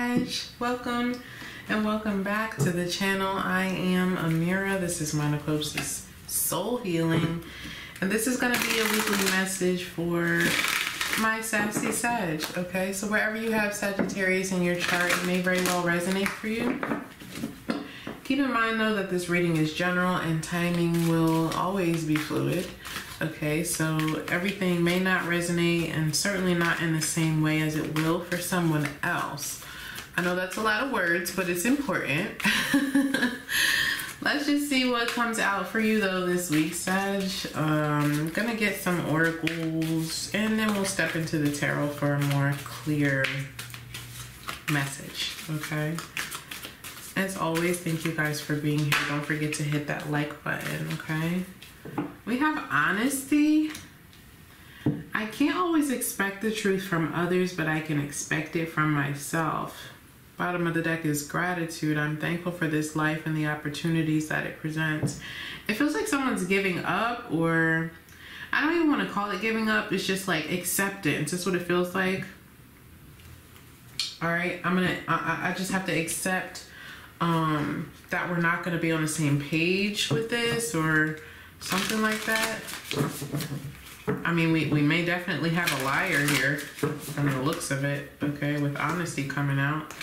Sag, welcome and welcome back to the channel. I am Amira. This is Monachopsis Soul Healing, and this is going to be a weekly message for my sassy Sag. Okay, so wherever you have Sagittarius in your chart, it may very well resonate for you. Keep in mind though that this reading is general and timing will always be fluid. Okay, so everything may not resonate and certainly not in the same way as it will for someone else. I know that's a lot of words, but it's important. Let's just see what comes out for you though this week, Sag. I'm gonna get some oracles and then we'll step into the tarot for a more clear message, okay? As always, thank you guys for being here. Don't forget to hit that like button, okay? We have honesty. I can't always expect the truth from others, but I can expect it from myself. Bottom of the deck is gratitude. I'm thankful for this life and the opportunities that it presents. It feels like someone's giving up, or I don't even want to call it giving up. It's just like acceptance. That's what it feels like. All right, I just have to accept that we're not going to be on the same page with this or something like that. I mean, we may definitely have a liar here from the looks of it, okay, with honesty coming out.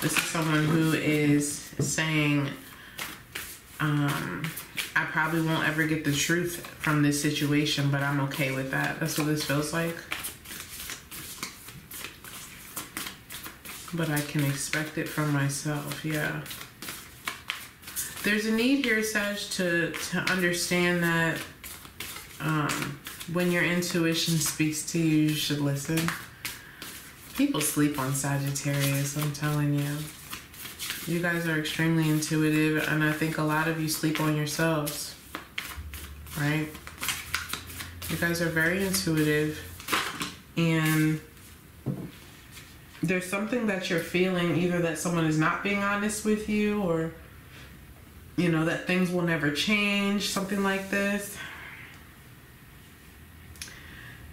This is someone who is saying, I probably won't ever get the truth from this situation, but I'm okay with that. That's what this feels like. But I can expect it from myself, yeah. There's a need here, Sag, to understand that when your intuition speaks to you, you should listen. People sleep on Sagittarius, I'm telling you. You guys are extremely intuitive, and I think a lot of you sleep on yourselves, right? You guys are very intuitive, and there's something that you're feeling, either that someone is not being honest with you, or you know, that things will never change, something like this.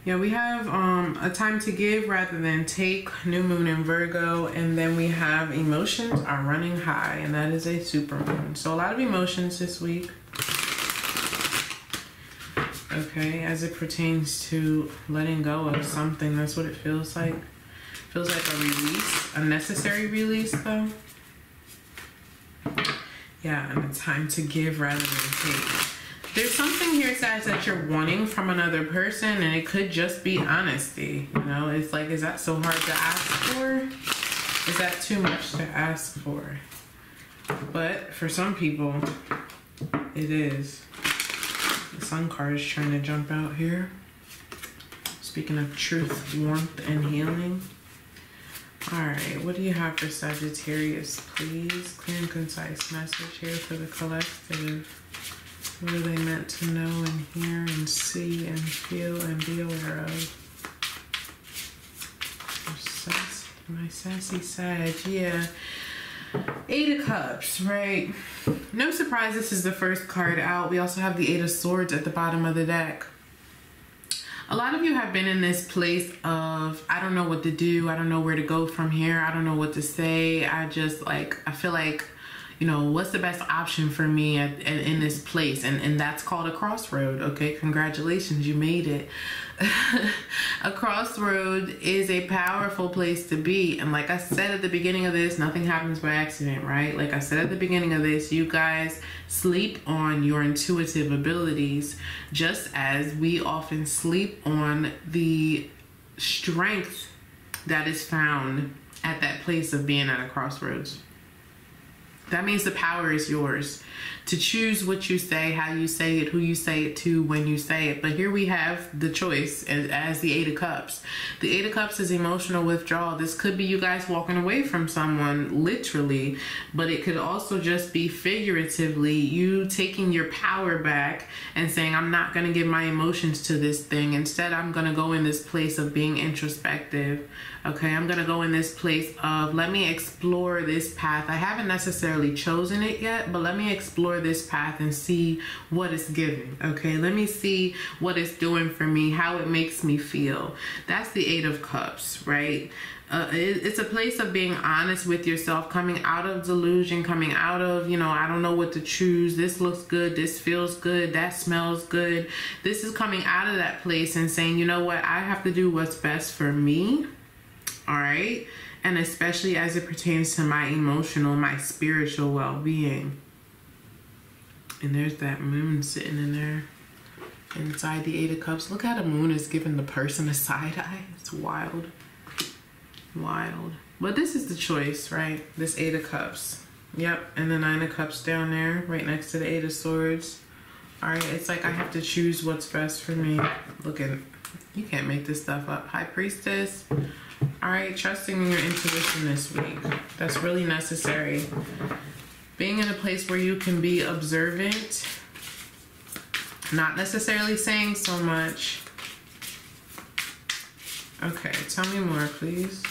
Yeah, we have a time to give rather than take, new moon in Virgo, and then we have emotions are running high, and that is a super moon. So a lot of emotions this week. Okay, as it pertains to letting go of something, that's what it feels like. It feels like a release, a necessary release though. Yeah, and a time to give rather than take. There's something here, Sag, that you're wanting from another person, and it could just be honesty. You know, it's like, is that so hard to ask for? Is that too much to ask for? But for some people, it is. The Sun card is trying to jump out here. Speaking of truth, warmth, and healing. Alright, what do you have for Sagittarius, please? Clear and concise message here for the collective. What are they meant to know and hear and see and feel and be aware of? My sassy Sag, yeah. Eight of Cups, right? No surprise, this is the first card out. We also have the Eight of Swords at the bottom of the deck. A lot of you have been in this place of, I don't know what to do. I don't know where to go from here. I don't know what to say. I feel like, you know, what's the best option for me in this place? And that's called a crossroad, okay? Congratulations, you made it. A crossroad is a powerful place to be. And like I said at the beginning of this, nothing happens by accident, right? Like I said at the beginning of this, you guys sleep on your intuitive abilities, just as we often sleep on the strength that is found at that place of being at a crossroads. That means the power is yours to choose what you say, how you say it, who you say it to, when you say it. But here we have the choice as the Eight of Cups. The Eight of Cups is emotional withdrawal. This could be you guys walking away from someone, literally, but it could also just be figuratively you taking your power back and saying, I'm not going to give my emotions to this thing. Instead, I'm going to go in this place of being introspective. Okay, I'm going to go in this place of, let me explore this path. I haven't necessarily chosen it yet, but let me explore this path and see what it's giving. Okay, let me see what it's doing for me, how it makes me feel. That's the Eight of Cups, right? It's a place of being honest with yourself, coming out of delusion, coming out of, I don't know what to choose. This looks good. This feels good. That smells good. This is coming out of that place and saying, you know what? I have to do what's best for me. All right. And especially as it pertains to my emotional, my spiritual well-being. And there's that moon sitting in there inside the Eight of Cups. Look how the moon is giving the person a side eye. It's wild. Wild. But this is the choice, right? This Eight of Cups. Yep. And the Nine of Cups down there right next to the Eight of Swords. All right. It's like I have to choose what's best for me. Look at, you can't make this stuff up. High Priestess. All right. Trusting in your intuition this week. That's really necessary. Being in a place where you can be observant. Not necessarily saying so much. Okay. Tell me more, please.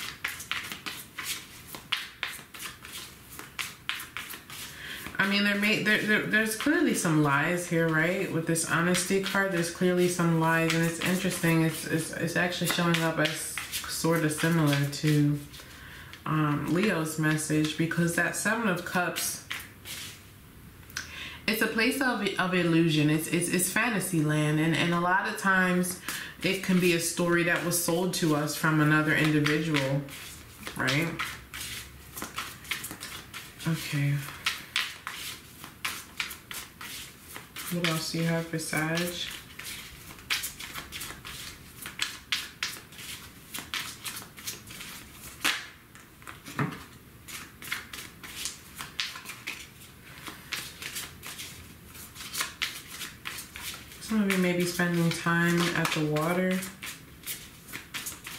I mean, there's clearly some lies here, right? With this honesty card, there's clearly some lies, and it's interesting. It's actually showing up as sort of similar to Leo's message, because that Seven of Cups, it's a place of illusion. It's fantasy land, and a lot of times it can be a story that was sold to us from another individual, right? Okay. What else do you have for Sag? Some of you may be spending time at the water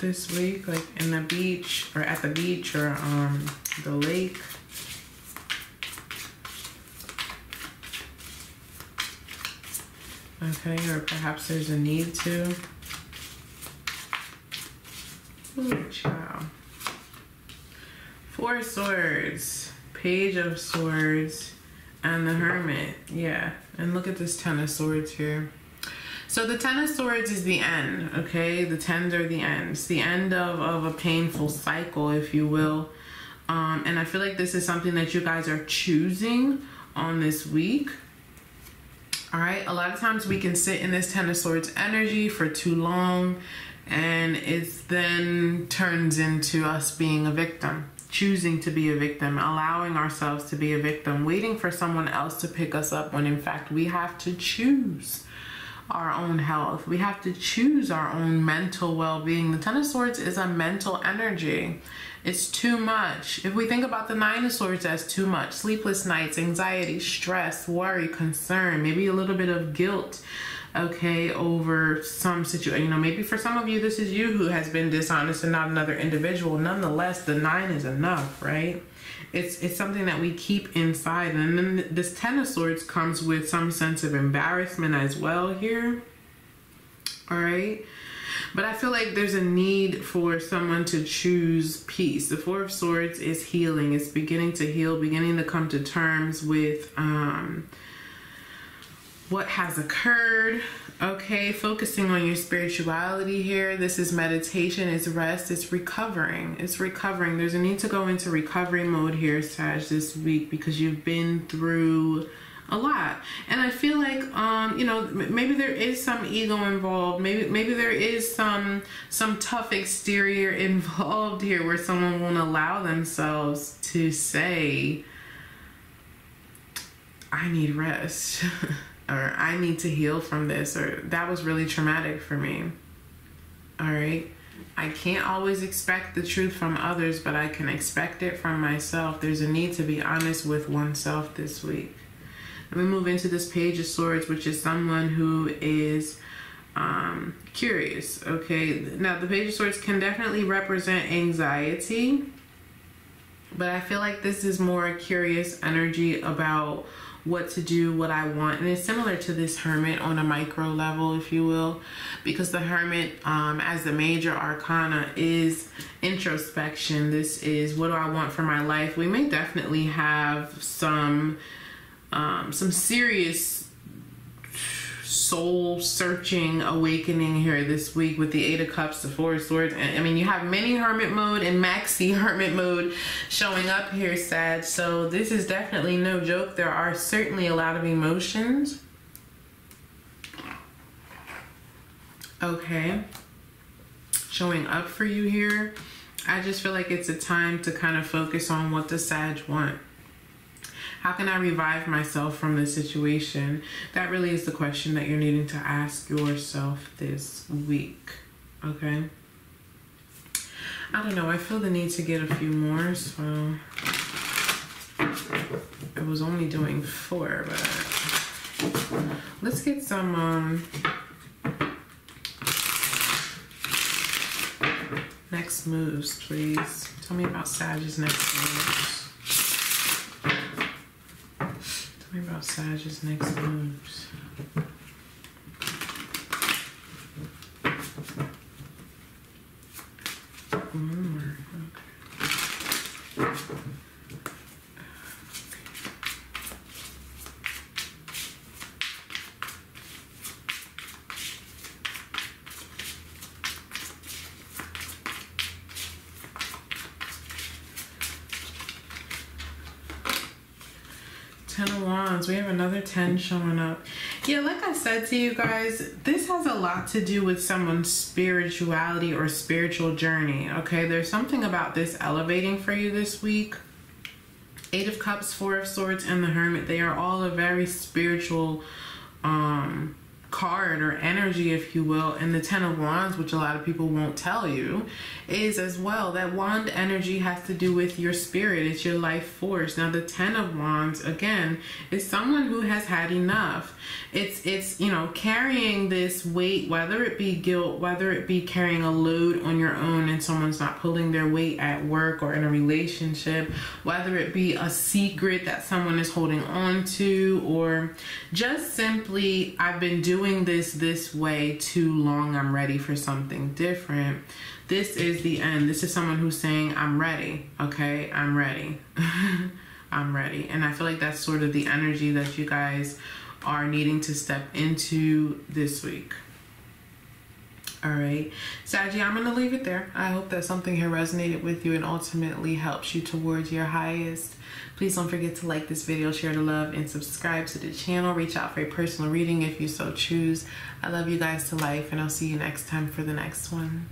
this week, like in the beach or at the beach or the lake. Okay, or perhaps there's a need to. Ooh, child. Four of Swords, Page of Swords, and the Hermit. Yeah, and look at this Ten of Swords here. So the Ten of Swords is the end, okay? The Tens are the ends. The end of a painful cycle, if you will. And I feel like this is something that you guys are choosing on this week. All right, a lot of times we can sit in this Ten of Swords energy for too long, and it then turns into us being a victim, choosing to be a victim, allowing ourselves to be a victim, waiting for someone else to pick us up, when in fact we have to choose our own health. We have to choose our own mental well-being. The Ten of Swords is a mental energy. It's too much. If we think about the Nine of Swords as too much, sleepless nights, anxiety, stress, worry, concern, maybe a little bit of guilt, okay, over some situation. Maybe for some of you, this is you who has been dishonest and not another individual. Nonetheless, the Nine is enough, right? It's something that we keep inside. And then this Ten of Swords comes with some sense of embarrassment as well here. All right. But I feel like there's a need for someone to choose peace. The Four of Swords is healing. It's beginning to heal, beginning to come to terms with what has occurred. Okay, focusing on your spirituality here. This is meditation, it's rest, it's recovering. It's recovering. There's a need to go into recovery mode here, Sag, this week, because you've been through a lot. And I feel like maybe there is some ego involved. Maybe there is some tough exterior involved here, where someone won't allow themselves to say, I need rest. Or I need to heal from this, or that was really traumatic for me. All right. I can't always expect the truth from others, but I can expect it from myself. There's a need to be honest with oneself this week. Let me move into this Page of Swords, which is someone who is curious. Okay. Now the Page of Swords can definitely represent anxiety, but I feel like this is more a curious energy about what to do, what I want. And it's similar to this Hermit on a micro level, if you will, because the Hermit, as the major arcana, is introspection. This is, what do I want for my life? We may definitely have some serious soul searching awakening here this week with the 8 of Cups, the 4 of Swords. And I mean, you have mini hermit mode and maxi hermit mode showing up here, Sag. So this is definitely no joke. There are certainly a lot of emotions. Okay. Showing up for you here. I just feel like it's a time to kind of focus on what the Sag want. How can I revive myself from this situation? That really is the question that you're needing to ask yourself this week. Okay? I don't know. I feel the need to get a few more, so I was only doing 4, but let's get some next moves, please. Tell me about Sag's next moves. Tell me about Sag's next moves. One more. Okay. 10 of Wands. We have another 10 showing up. Yeah, like I said to you guys, this has a lot to do with someone's spirituality or spiritual journey, okay? There's something about this elevating for you this week. 8 of Cups, 4 of Swords, and the Hermit. They are all a very spiritual card or energy, if you will. And the 10 of Wands, which a lot of people won't tell you, is as well. That wand energy has to do with your spirit. It's your life force. Now the 10 of Wands, again, is someone who has had enough. It's you know, carrying this weight, whether it be guilt, whether it be carrying a load on your own and someone's not pulling their weight at work or in a relationship, whether it be a secret that someone is holding on to, or just simply, I've been doing this way too long, I'm ready for something different. This is the end. This is someone who's saying, I'm ready, okay? I'm ready. I'm ready. And I feel like that's sort of the energy that you guys are needing to step into this week. All right, Saggy, I'm going to leave it there. I hope that something here resonated with you and ultimately helps you towards your highest. Please don't forget to like this video, share the love, and subscribe to the channel. Reach out for a personal reading if you so choose. I love you guys to life, and I'll see you next time for the next one.